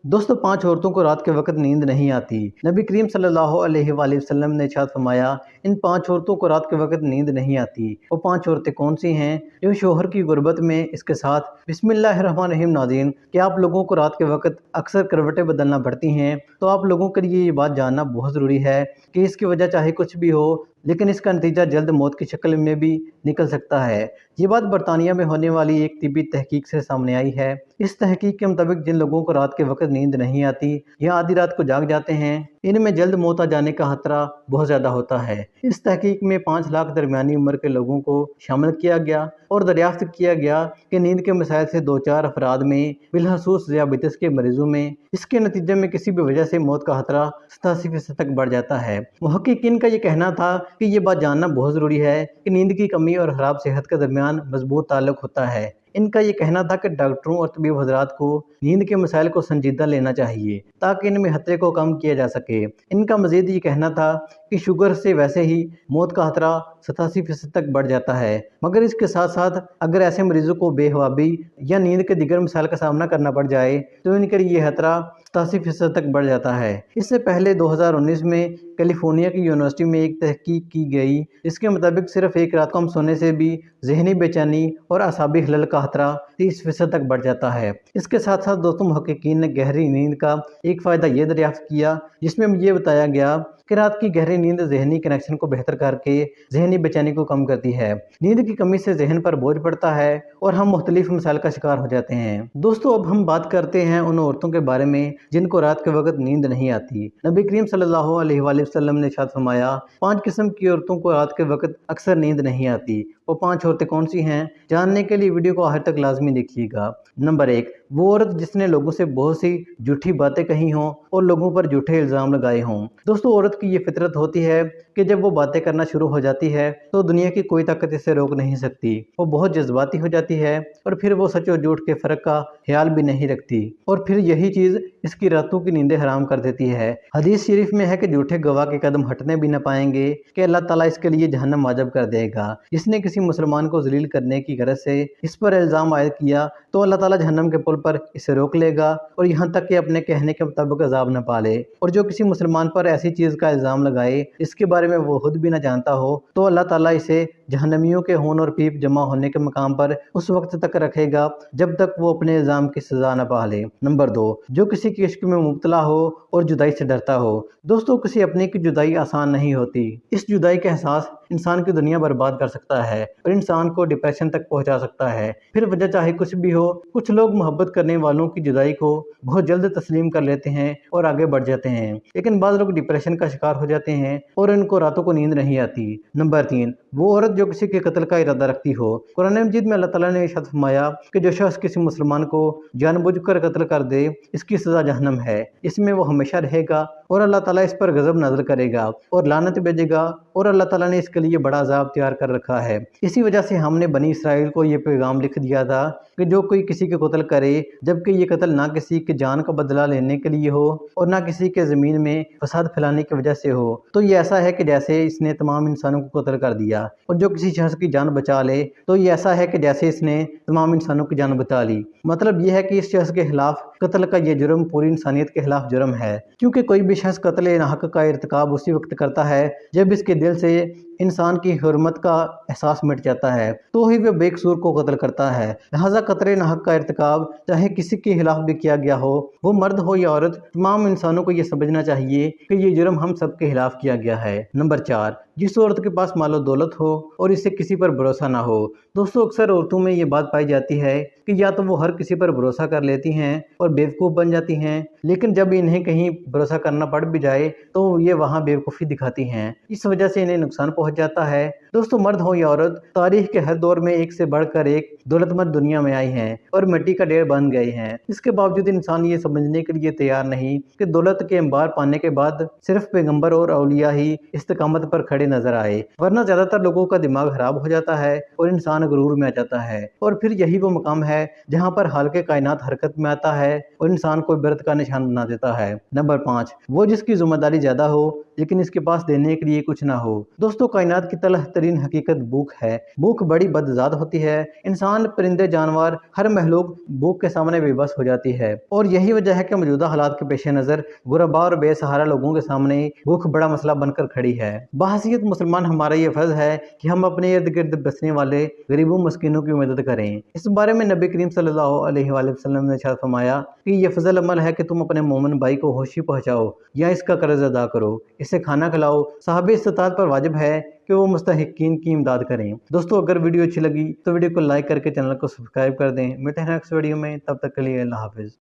दोस्तों 5 औरतों को रात के वक्त नींद नहीं आती। नबी करीम सल्लल्लाहु अलैहि वसल्लम ने इरशाद फरमाया, इन 5 औरतों को रात के वक्त नींद नहीं आती। वो 5 औरतें कौन सी हैं? जो शोहर की गुर्बत में इसके साथ बिस्मिल्लाहिर्रहमानिर्रहीम नाज़रीन कि आप लोगों को रात के वक्त अक्सर करवटें बदलना पड़ती हैं, तो आप लोगों के लिए ये बात जानना बहुत ज़रूरी है कि इसकी वजह चाहे कुछ भी हो, लेकिन इसका नतीजा जल्द मौत की शक्ल में भी निकल सकता है। ये बात बरतानिया में होने वाली एक तिब्बी तहकीक से सामने आई है। इस तहकीक के मुताबिक जिन लोगों को रात के वक्त नींद नहीं आती या आधी रात को जाग जाते हैं, इनमें जल्द मौत आ जाने का खतरा बहुत ज़्यादा होता है। इस तहकीक में 5 लाख दरमियानी उम्र के लोगों को शामिल किया गया और दरियाफ्त किया गया कि नींद के मसाइल से 2-4 अफराद में, बिलखसूस ज़ियाबितिस के मरीजों में, इसके नतीजे में किसी भी वजह से मौत का खतरा 87% तक बढ़ जाता है। मुहक्किकीन का ये कहना था कि ये बात जानना बहुत ज़रूरी है कि नींद की कमी और ख़राब सेहत के दरमियान मजबूत ताल्लुक होता है। इनका ये कहना था कि डॉक्टरों और तबीब हजरात को नींद के मसाइल को संजीदा लेना चाहिए ताकि इनमें खतरे को कम किया जा सके। इनका मज़ीद ये कहना था कि शुगर से वैसे ही मौत का खतरा 87% तक बढ़ जाता है, मगर इसके साथ साथ अगर ऐसे मरीजों को बेहवाबी या नींद के दीगर मसाइल का सामना करना पड़ जाए तो इनके लिए ये खतरा 87% तक बढ़ जाता है। इससे पहले 2019 में कैलिफोर्निया की यूनिवर्सिटी में एक तहकीक की गई, जिसके मुताबिक सिर्फ एक रात कम सोने से भी जहनी बेचैनी और असाबी खलल का खतरा 30% तक बढ़ जाता है। इसके साथ साथ दोस्तों मुहक्किकीन ने गहरी नींद का एक फ़ायदा ये दरियाफ्त किया, जिसमें ये बताया गया कि रात की गहरी नींद जहनी कनेक्शन को बेहतर करके जहनी बेचैनी को कम करती है। नींद की कमी से जहन पर बोझ पड़ता है और हम मुख्तलिफ मसाइल का शिकार हो जाते हैं। दोस्तों अब हम बात करते हैं उन औरतों के बारे में जिनको रात के वक्त नींद नहीं आती। नबी करीम सल्लल्लाहु अलैहि वसल्लम ने इरशाद फरमाया, 5 किस्म की औरतों को रात के वक्त अक्सर नींद नहीं आती। वो 5 औरतें कौन सी हैं? जानने के लिए वीडियो को आखिर तक लाजमी देखिएगा। नंबर 1, वो औरत जिसने लोगों से बहुत सी झूठी बातें कही हों और लोगों पर झूठे इल्ज़ाम लगाए हों। दोस्तों औरत की ये फितरत होती है कि जब वो बातें करना शुरू हो जाती है तो दुनिया की कोई ताकत इसे रोक नहीं सकती। वो बहुत जज्बाती हो जाती है और फिर वो सच और झूठ के फ़र्क का ख्याल भी नहीं रखती और फिर यही चीज़ इसकी रातों की नींदें हराम कर देती है। हदीस शरीफ में है कि झूठे गवाह के कदम हटने भी न पाएंगे कि अल्लाह ताला इसके लिए जहन्नम वाजिब कर देगा। जिसने किसी मुसलमान को जलील करने की गरज से इस पर इल्ज़ाम आयद किया तो अल्लाह ताला जहन्नम के पुल पर इसे रोक लेगा और यहाँ तक कि अपने कहने के मुताबिक अजाब न पाले। और जो किसी मुसलमान पर ऐसी चीज़ का इल्ज़ाम लगाए इसके बारे में वो खुद भी न जानता हो तो अल्लाह ताला इसे जहन्नमियों के खून और पीप जमा होने के मकाम पर उस वक्त तक रखेगा जब तक वो अपने इल्ज़ाम की सज़ा न पा ले। नंबर 2, जो किसी के इश्क में मुब्तला हो और जुदाई से डरता हो। दोस्तों किसी अपने की जुदाई आसान नहीं होती। इस जुदाई का एहसास इंसान की दुनिया बर्बाद कर सकता है और इंसान को डिप्रेशन तक पहुंचा सकता है। फिर वजह चाहे कुछ भी हो, कुछ लोग मोहब्बत करने वालों की जुदाई को बहुत जल्द तस्लीम कर लेते हैं और आगे बढ़ जाते हैं, लेकिन बाद लोग डिप्रेशन का शिकार हो जाते हैं और इनको रातों को नींद नहीं आती। नंबर 3, वो औरत जो किसी के कत्ल का इरादा रखती हो। कुरान मजीद में अल्लाह ताला ने इरशाद फरमाया कि जो शख्स किसी मुसलमान को जानबूझकर कत्ल कर दे इसकी सज़ा जहन्नम है, इसमें वो हमेशा रहेगा और अल्लाह ताला इस पर गज़ब नज़र करेगा और लानत भेजेगा और अल्लाह ताला ने इसके लिए बड़ा अज़ाब तैयार कर रखा है। इसी वजह से हमने बनी इसराइल को ये पैगाम लिख दिया था कि जो कोई किसी के कत्ल करे, जबकि ये कत्ल ना किसी के जान का बदला लेने के लिए हो और ना किसी के ज़मीन में फसाद फैलाने की वजह से हो, तो ये ऐसा है कि जैसे इसने तमाम इंसानों को कत्ल कर दिया। और जो किसी शख्स की जान बचा ले तो ये ऐसा है कि जैसे इसने तमाम इंसानों की जान बचा ली। मतलब ये है कि इस शख्स के खिलाफ कत्ल का ये जुर्म पूरी इंसानियत के खिलाफ जुर्म है, क्योंकि कोई भी शख्स कत्ल नाहक का इर्तिकाब उसी वक्त करता है जब इसके दिल से इंसान की हुर्मत का एहसास मिट जाता है, तो ही वह बेकसूर को कत्ल करता है। लिहाजा कत्ल नाहक का इर्तिकाब चाहे किसी के खिलाफ भी किया गया हो, वो मर्द हो या औरत, तमाम इंसानों को ये समझना चाहिए कि ये जुर्म हम सब के खिलाफ किया गया है। नंबर 4, जिस औरत के पास मालो दौलत हो और इसे किसी पर भरोसा ना हो। दोस्तों अक्सर औरतों में ये बात पाई जाती है कि या तो वो हर किसी पर भरोसा कर लेती हैं और बेवकूफ़ बन जाती हैं, लेकिन जब इन्हें कहीं भरोसा करना पड़ भी जाए तो ये वहाँ बेवकूफ़ी दिखाती हैं। इस वजह से इन्हें नुकसान पहुँच जाता है। दोस्तों मर्द हो या औरत, तारीख के हर दौर में एक से बढ़कर एक दौलतमंद दुनिया में आई हैं और मिट्टी का ढेर बन गए हैं। इसके बावजूद इंसान ये समझने के लिए तैयार नहीं कि दौलत के अंबार पाने के बाद सिर्फ पैगंबर और औलिया ही इस्तिकामत पर खड़े नजर आए, वरना ज्यादातर लोगों का दिमाग खराब हो जाता है और इंसान गुरूर में आ जाता है। और फिर यही वो मकाम है जहाँ पर हाल के कायनात हरकत में आता है और इंसान को इबरत का निशान बना देता है। नंबर 5, वो जिसकी जिम्मेदारी ज्यादा हो لیکن اس کے پاس دینے کے لیے کچھ نہ ہو۔ دوستو، کائنات کی تلخ ترین حقیقت بھوک ہے۔ بھوک بڑی بدذات ہوتی ہے۔ انسان، پرندے، جانور، ہر مخلوق بھوک کے سامنے بے بس ہو جاتی ہے، اور یہی وجہ ہے کہ موجودہ حالات کے پیش نظر غربا اور بے سہارا لوگوں کے سامنے بھوک بڑا مسئلہ بن کر کھڑی ہے۔ بحیثیت مسلمان ہمارا یہ فرض ہے کہ ہم اپنے ارد گرد بسنے والے غریبوں مسکینوں کی مدد کریں۔ اس بارے میں نبی کریم صلی اللہ علیہ وآلہ وسلم نے ارشاد فرمایا کہ یہ فضل عمل ہے کہ تم اپنے مومن بھائی کو خوشی پہنچاؤ یا اس کا قرض ادا کرو، اسے کھانا کھلاؤ۔ صاحب استطاعت پر واجب ہے کہ وہ مستحقین کی امداد کریں۔ دوستو، اگر ویڈیو اچھی لگی تو ویڈیو کو لائک کر کے چینل کو سبسکرائب کر دیں۔ ملتے ہیں نیکسٹ ویڈیو میں، تب تک کے لیے اللہ حافظ۔